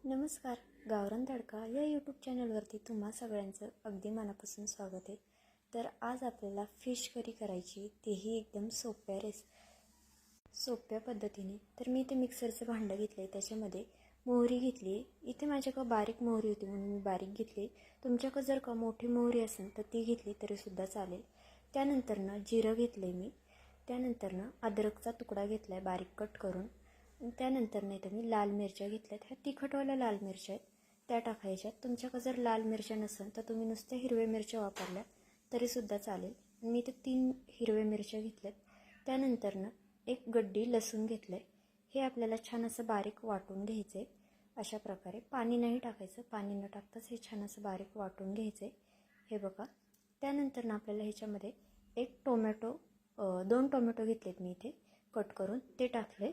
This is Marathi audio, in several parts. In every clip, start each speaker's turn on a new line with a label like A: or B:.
A: नमस्कार. गावरान तडका या यूट्यूब चॅनलवरती तुम्हा सगळ्यांचं अगदी मनापासून स्वागत आहे. तर आज आपल्याला फिश करी करायची, तेही एकदम सोप्या पद्धतीने. तर मी इथे मिक्सरचं भांडं घेतलं आहे, त्याच्यामध्ये मोहरी घेतली आहे. इथे माझ्याकडं बारीक मोहरी होती म्हणून मी बारीक घेतली. तुमच्याकडं जर का मोठी मोहरी असेल तर ती घेतली तरीसुद्धा चालेल. त्यानंतर जिरं घेतलं आहे मी. त्यानंतर अद्रकचा तुकडा घेतला आहे बारीक कट करून. त्यानंतर नाही तर मी लाल मिरच्या घेतल्यात. ह्या तिखटवाल्या लाल मिरच्या आहेत, त्या टाकायच्यात. तुमच्याकडे जर लाल मिरच्या नसेल तर तुम्ही नुसत्या हिरव्या मिरच्या वापरल्या तरीसुद्धा चालेल. मी इथे 3 हिरव्या मिरच्या घेतल्यात. त्यानंतर एक गड्डी लसूण घेतलं आहे. हे आपल्याला छान असं बारीक वाटून घ्यायचं आहे. अशा प्रकारे पाणी नाही टाकायचं, पाणी न टाकताच हे छान असं बारीक वाटून घ्यायचं आहे. हे बघा. त्यानंतर आपल्याला ह्याच्यामध्ये 2 टोमॅटो घेतलेत मी इथे कट करून, ते टाकले.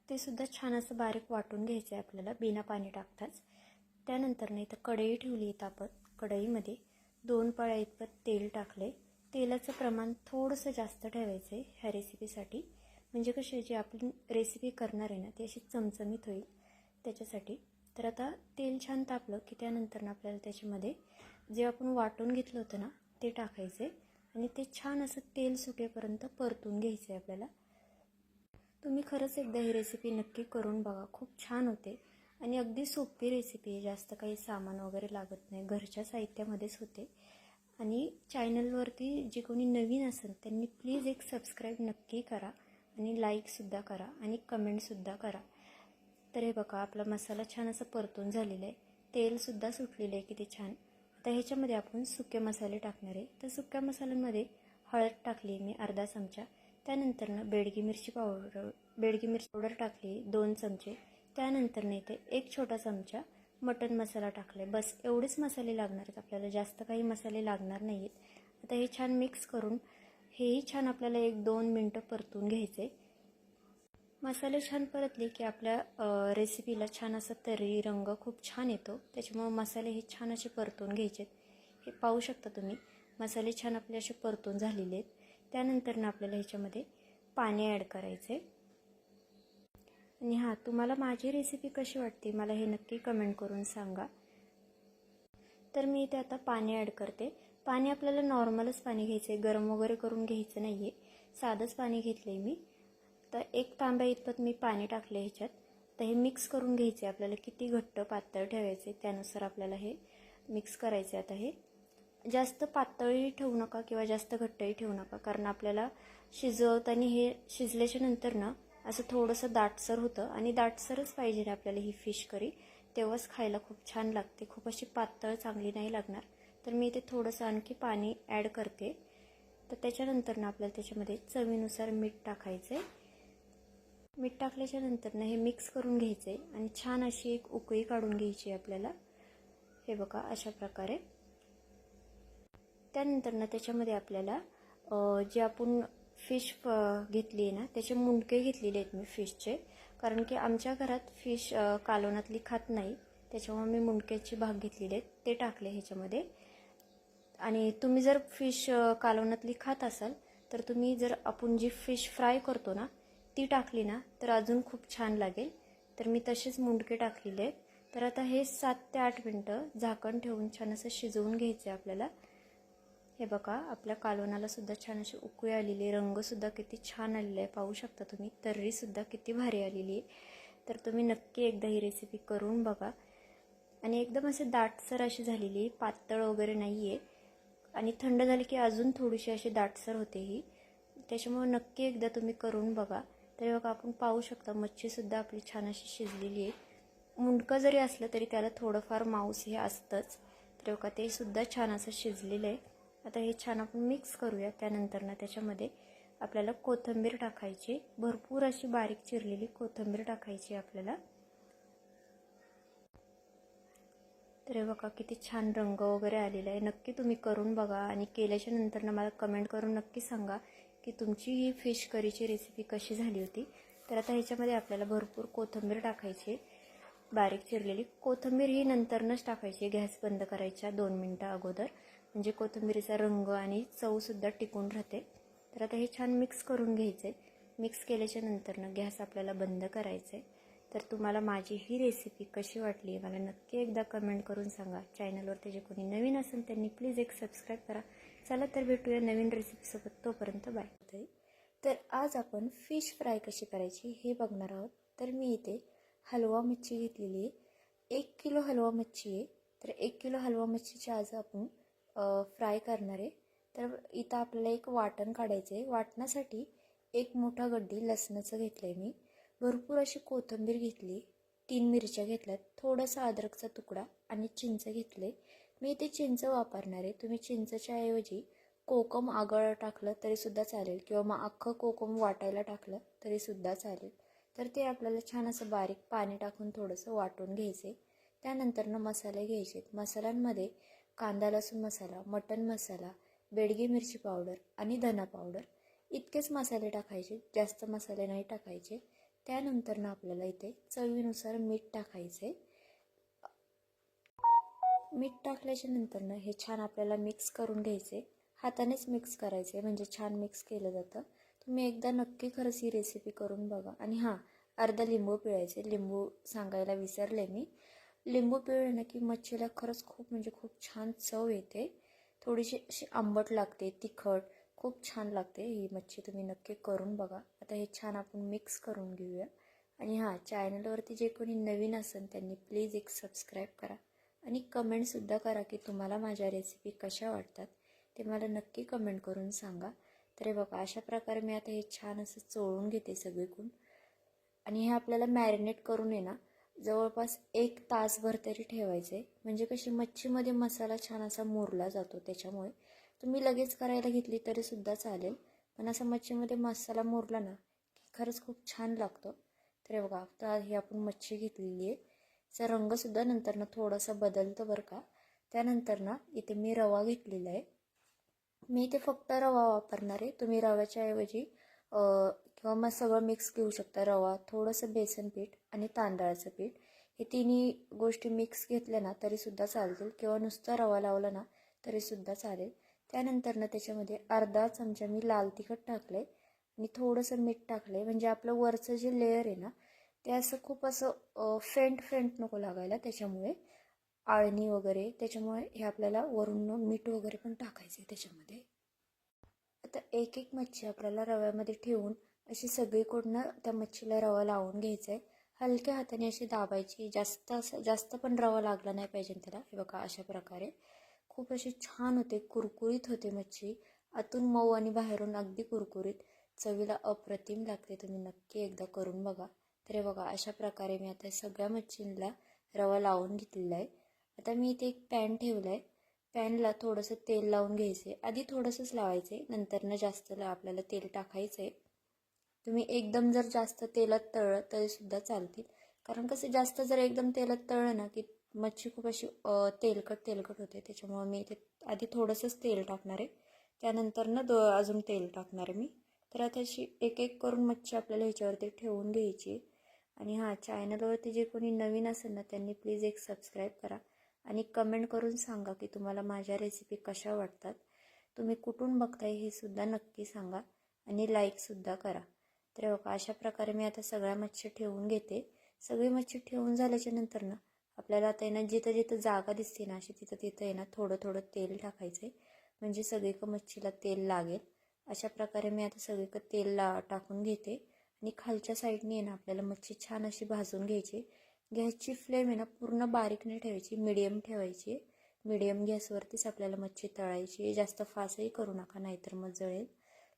A: ते सुद्धा छान असं बारीक वाटून घ्यायचं आहे आपल्याला बिना पाणी टाकताच. त्यानंतर इथं कढई ठेवली आहे तापत. कढईमध्ये 2 पळ्या इतपत तेल टाकले. तेलाचं प्रमाण थोडंसं जास्त ठेवायचं आहे ह्या रेसिपीसाठी, म्हणजे कशी जी आपण रेसिपी करणार आहे ना ती अशी चमचमीत होईल त्याच्यासाठी. तर आता तेल छान तापलं की त्यानंतर आपल्याला त्याच्यामध्ये जे आपण वाटून घेतलं होतं ना ते टाकायचं आहे आणि ते छान असं तेल सुटेपर्यंत परतून घ्यायचं आहे आपल्याला. तुम्ही खरंच एकदा ही रेसिपी नक्की करून बघा, खूप छान होते आणि अगदी सोपी रेसिपी आहे. जास्त काही सामान वगैरे लागत नाही, घरच्या साहित्यामध्येच होते. आणि चॅनलवरती जे कोणी नवीन असेल त्यांनी प्लीज एक सबस्क्राईब नक्की करा आणि लाईकसुद्धा करा आणि कमेंटसुद्धा करा. तर हे बघा, आपला मसाला छान असं परतून झालेला आहे, तेलसुद्धा सुटलेलं आहे किती छान. आता ह्याच्यामध्ये आपण सुके मसाले टाकणार आहे. तर सुक्या मसाल्यांमध्ये हळद टाकली मी अर्धा चमचा. त्यानंतर बेडगी मिरची पावडर टाकली 2 चमचे. त्यानंतर इथे 1 छोटा चमचा मटन मसाला टाकले. बस एवढेच मसाले लागणार आहेत आपल्याला, जास्त काही मसाले लागणार नाही आहेत. आता हे छान मिक्स करून हेही छान आपल्याला 1-2 मिनटं परतून घ्यायचे. मसाले छान परतले की आपल्या रेसिपीला छान असा तर्री रंग खूप छान येतो. त्याच्यामुळे मसाले हे छान असे परतून घ्यायचे. हे पाहू शकता तुम्ही, मसाले छान आपले असे परतून झालेले आहेत. त्यानंतर आपल्याला ह्याच्यामध्ये पाणी ॲड करायचं आहे. आणि हां, तुम्हाला माझी रेसिपी कशी वाटते मला हे नक्की कमेंट करून सांगा. तर मी इथे आता पाणी ॲड करते. पाणी आपल्याला नॉर्मलच पाणी घ्यायचं आहे, गरम वगैरे करून घ्यायचं नाही आहे, साधंच पाणी घेतलं आहे मी. तर 1 तांब्या इतपत मी पाणी टाकले ह्याच्यात. तर हे मिक्स करून घ्यायचे आपल्याला, किती घट्ट पातळ ठेवायचे त्यानुसार आपल्याला हे मिक्स करायचे. आता हे जास्त पातळही ठेवू नका किंवा जास्त घट्टही ठेवू नका, कारण आपल्याला शिजवताना हे शिजल्याच्या नंतर असं थोडंसं दाटसर होतं आणि दाटसरच पाहिजे ना आपल्याला ही फिश करी, तेव्हाच खायला खूप छान लागते. खूप अशी पातळ चांगली नाही लागणार. तर मी इथे थोडंसं आणखी पाणी ॲड करते. तर त्याच्यानंतर आपल्याला त्याच्यामध्ये चवीनुसार मीठ टाकायचं आहे. मीठ टाकल्याच्या नंतर हे मिक्स करून घ्यायचं आहे आणि छान अशी एक उकळी काढून घ्यायची आपल्याला. हे बघा अशा प्रकारे. त्यानंतर त्याच्यामध्ये आपल्याला जे आपण फिश घेतली आहे ना त्याचे मुंडके घेतलेले आहेत मी फिशचे, कारण की आमच्या घरात फिश कालवणातली खात नाही, त्याच्यामुळे मी मुंडक्याचे भाग घेतलेले आहेत ते टाकले ह्याच्यामध्ये. आणि तुम्ही जर फिश कालवणातली खात असाल तर तुम्ही जर आपण जी फिश फ्राय करतो ना ती टाकली ना तर अजून खूप छान लागेल. तर मी तसेच मुंडके टाकलेले आहेत. तर आता हे 7 ते 8 मिनटं झाकण ठेवून छान असं शिजवून घ्यायचं आहे आपल्याला. हे बघा, आपल्या कालवणाला सुद्धा छान अशी उकळी आलेली आहे, रंगसुद्धा किती छान आलेला आहे, पाहू शकता तुम्ही. तर्रीसुद्धा किती भारी आलेली आहे. तर तुम्ही नक्की एकदा ही रेसिपी करून बघा. आणि एकदम असे दाटसर अशी झालेली आहे, पातळ वगैरे नाही आहे. आणि थंड झाली की अजून थोडीशी अशी दाटसर होते ही, त्याच्यामुळे नक्की एकदा तुम्ही करून बघा. तर बघा, आपण पाहू शकता मच्छीसुद्धा आपली छान अशी शिजलेली आहे. मुंडकं जरी असलं तरी त्याला थोडंफार मांस हे असतंच. तर बघा, ते सुद्धा छान असं शिजलेलं आहे. आता हे छान आपण मिक्स करूया. त्यानंतर त्याच्यामध्ये आपल्याला कोथिंबीर टाकायची, भरपूर अशी बारीक चिरलेली कोथिंबीर टाकायची आपल्याला. तर हे बघा किती छान रंग वगैरे आलेला आहे. नक्की तुम्ही करून बघा आणि केल्याच्या नंतर मला कमेंट करून नक्की सांगा की तुमची ही फिश करीची रेसिपी कशी झाली होती. तर आता ह्याच्यामध्ये आपल्याला भरपूर कोथिंबीर टाकायची, बारीक चिरलेली. कोथिंबीर ही नंतरच टाकायची, गॅस बंद करायच्या 2 मिनटं अगोदर, म्हणजे कोथिंबीरीचा रंग आणि चवसुद्धा टिकून राहते. तर आता हे छान मिक्स करून घ्यायचे. मिक्स केल्याच्या नंतर गॅस आपल्याला बंद करायचे. तर तुम्हाला माझी ही रेसिपी कशी वाटली मला नक्की एकदा कमेंट करून सांगा. चॅनलवरती जे कोणी नवीन असेल त्यांनी प्लीज एक सबस्क्राईब करा. चला तर भेटूया नवीन रेसिपीसोबत. तोपर्यंत बाय. तर आज आपण फिश फ्राय कशी करायची हे बघणार आहोत. तर मी इथे हलवा मच्छी घेतलेली आहे. 1 किलो हलवा मच्छी आहे. तर 1 किलो हलवा मच्छीची आज आपण फ्राय करणार आहे. तर इथं आपल्याला एक वाटण काढायचं आहे. वाटणासाठी एक मोठा गड्डी लसणाचं घेतलं आहे मी. भरपूर अशी कोथिंबीर घेतली, 3 मिरच्या घेतल्यात, थोडासा अद्रकचा तुकडा आणि चिंच घेतले. मी इथे चिंच वापरणार आहे. तुम्ही चिंचच्या ऐवजी कोकम आगळ टाकलं तरीसुद्धा चालेल किंवा मग अख्खं कोकम वाटायला टाकलं तरीसुद्धा चालेल. तर ते आपल्याला छान असं बारीक पाणी टाकून थोडंसं वाटून घ्यायचे. त्यानंतर मसाले घ्यायचे. मसाल्यांमध्ये कांदा लसूण मसाला, मटण मसाला, बेडगी मिरची पावडर आणि धना पावडर इतकेच मसाले टाकायचे, जास्त मसाले नाही टाकायचे. त्यानंतर आपल्याला इथे चवीनुसार मीठ टाकायचे. मीठ टाकल्याच्या नंतर हे छान आपल्याला मिक्स करून घ्यायचे. हातानेच मिक्स करायचे म्हणजे छान मिक्स केलं जातं. तुम्ही एकदा नक्की खरंच ही रेसिपी करून बघा. आणि हां, अर्धा लिंबू पिळायचे. लिंबू सांगायला विसरले मी. लिंबू पिळलं ना की मच्छीला खरंच खूप म्हणजे खूप छान चव येते. थोडीशी अशी आंबट लागते, तिखट, खूप छान लागते ही मच्छी. तुम्ही नक्की करून बघा. आता हे छान आपण मिक्स करून घेऊया. आणि हां, चॅनलवरती जे कोणी नवीन असेल त्यांनी प्लीज एक सबस्क्राईब करा आणि कमेंटसुद्धा करा की तुम्हाला माझ्या रेसिपी कशा वाटतात ते मला नक्की कमेंट करून सांगा. तर हे बघा, अशा प्रकारे मी आता हे छान असं चोळून घेते सगळीकडून. आणि हे आपल्याला मॅरिनेट करून आहे ना जवळपास 1 तासभर तरी ठेवायचे. म्हणजे कशी मच्छीमध्ये मसाला छान असा मुरला जातो. त्याच्यामुळे तुम्ही लगेच करायला घेतली तरीसुद्धा चालेल, पण असं मच्छीमध्ये मसाला मुरला ना की खरंच खूप छान लागतो. तर हे बघा, आता ही आपण मच्छी घेतलेली आहे. त्याचा रंगसुद्धा नंतर थोडासा बदलतो बरं का. त्यानंतर इथे मी रवा घेतलेला आहे. मी इथे फक्त रवा वापरणार आहे. तुम्ही रव्याच्या ऐवजी किंवा मग सगळं मिक्स घेऊ शकता. रवा, थोडंसं बेसन पीठ आणि तांदळाचं पीठ हे तिन्ही गोष्टी मिक्स घेतल्या ना तरीसुद्धा चालतील किंवा नुसता रवा लावला ना तरीसुद्धा चालेल. त्यानंतर त्याच्यामध्ये अर्धा चमचा मी लाल तिखट टाकले आणि थोडंसं मीठ टाकले. म्हणजे आपलं वरचं जे लेअर आहे ना ते असं खूप असं फेंट नको लागायला, त्याच्यामुळे आळणी वगैरे, त्याच्यामुळे हे आपल्याला वरून मीठ वगैरे पण टाकायचं आहे त्याच्यामध्ये. आता एक एक मच्छी आपल्याला रव्यामध्ये ठेवून अशी सगळीकडून त्या मच्छीला रवा लावून घ्यायचा आहे. हलक्या हाताने अशी दाबायची. जास्त पण रवा लागला नाही पाहिजे त्याला. हे बघा, अशा प्रकारे खूप अशी छान होते, कुरकुरीत होते मच्छी. आतून मऊ आणि बाहेरून अगदी कुरकुरीत, चवीला अप्रतिम लागते. तुम्ही नक्की एकदा करून बघा. तर हे बघा, अशा प्रकारे मी आता सगळ्या मच्छींना रवा लावून घेतलेला आहे. आता मी इथे एक पॅन ठेवला आहे. पॅनला थोडंसं तेल लावून घ्यायचं आहे. आधी थोडंसंच लावायचं आहे, नंतरनं जास्त आपल्याला तेल टाकायचं आहे. तुम्ही एकदम जर जास्त तेलात तळलं तरीसुद्धा चालतील, कारण कसं जास्त जर एकदम तेलात तळलं ना की मच्छी खूप अशी तेलकट होते. त्याच्यामुळे मी इथे आधी थोडंसंच तेल टाकणार आहे, त्यानंतर अजून तेल टाकणार आहे मी. तर आता अशी एक एक करून मच्छी आपल्याला ह्याच्यावरती ठेवून घ्यायची. आणि हां, चॅनलवरती जे कोणी नवीन असेल ना त्यांनी प्लीज एक सबस्क्राईब करा आणि कमेंट करून सांगा की तुम्हाला माझ्या रेसिपी कशा वाटतात. तुम्ही कुठून बघताय हे सुद्धा नक्की सांगा आणि लाईकसुद्धा करा. तर बघा, अशा प्रकारे मी आता सगळ्या मच्छी ठेवून घेते. सगळी मच्छी ठेवून झाल्याच्या नंतर आपल्याला आता जिथं जिथं जागा दिसते ना अशी तिथं थोडं तेल टाकायचं आहे, म्हणजे सगळीकडं मच्छीला तेल लागेल. अशा प्रकारे मी आता सगळीकडं तेल टाकून घेते. आणि खालच्या साईडने आपल्याला मच्छी छान अशी भाजून घ्यायची. गॅसची फ्लेम पूर्ण बारीक नाही ठेवायची, मिडियम ठेवायची. मिडियम गॅसवरतीच आपल्याला मच्छी तळायची. जास्त फासही करू नका, नाहीतर मग जळेल.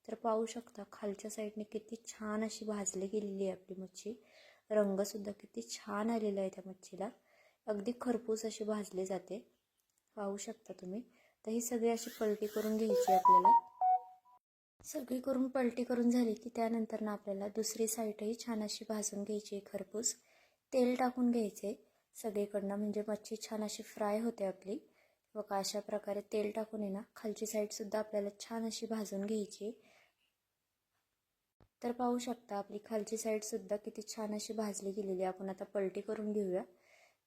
A: तर पाहू शकता खालच्या साईडने किती छान अशी भाजली गेलेली आहे आपली मच्छी. रंगसुद्धा किती छान आलेला आहे त्या मच्छीला, अगदी खरपूस अशी भाजली जाते. पाहू शकता तुम्ही. तर ही सगळी अशी पलटी करून घ्यायची आपल्याला. सगळी करून पलटी करून झाली की त्यानंतर आपल्याला दुसरी साईडही छान अशी भाजून घ्यायची. खरपूस तेल टाकून घ्यायचे सगळीकडनं, म्हणजे मच्छी छान अशी फ्राय होते आपली. बघा, अशा प्रकारे तेल टाकून खालची साईडसुद्धा आपल्याला छान अशी भाजून घ्यायची. तर पाहू शकता आपली खालची साईडसुद्धा किती छान अशी भाजली गेलेली. आपण आता पलटी करून घेऊया.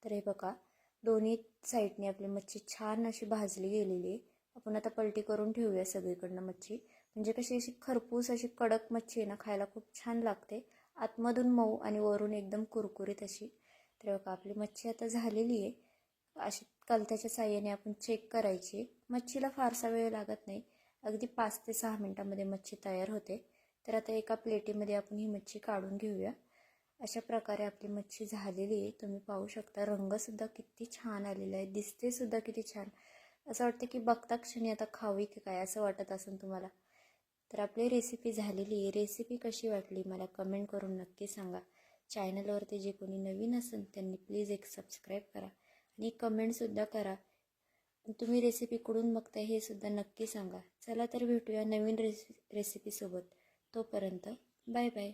A: तर हे बघा, दोन्ही साईडने आपली मच्छी छान अशी भाजली गेलेली आहे. आपण आता पलटी करून ठेवूया सगळीकडनं मच्छी, म्हणजे कशी अशी खरपूस अशी कडक मच्छी खायला खूप छान लागते. आतमधून मऊ आणि वरून एकदम कुरकुरीत अशी. तर बघा आपली मच्छी आता झालेली आहे. अशी कलत्याच्या साह्याने आपण चेक करायची. मच्छीला फारसा वेळ लागत नाही, अगदी 5 ते 6 मिनटामध्ये मच्छी तयार होते. तर आता एका प्लेटीमध्ये आपण ही मच्छी काढून घेऊया. अशा प्रकारे आपली मच्छी झालेली आहे. तुम्ही पाहू शकता रंगसुद्धा किती छान आलेला आहे, दिसते सुद्धा किती छान. असं वाटतं की बघता क्षणी आता खावी की काय असं वाटत असेल तुम्हाला. तर आपली रेसिपी झालेली आहे. रेसिपी कशी वाटली मला कमेंट करून नक्की सांगा. चॅनलवरती जे कोणी नवीन असेल त्यांनी प्लीज एक सबस्क्राईब करा आणि कमेंटसुद्धा करा. तुम्ही रेसिपी कुठून बघताय हे सुद्धा नक्की सांगा. चला तर भेटूया नवीन रेसिपीसोबत. तोपर्यंत बाय बाय.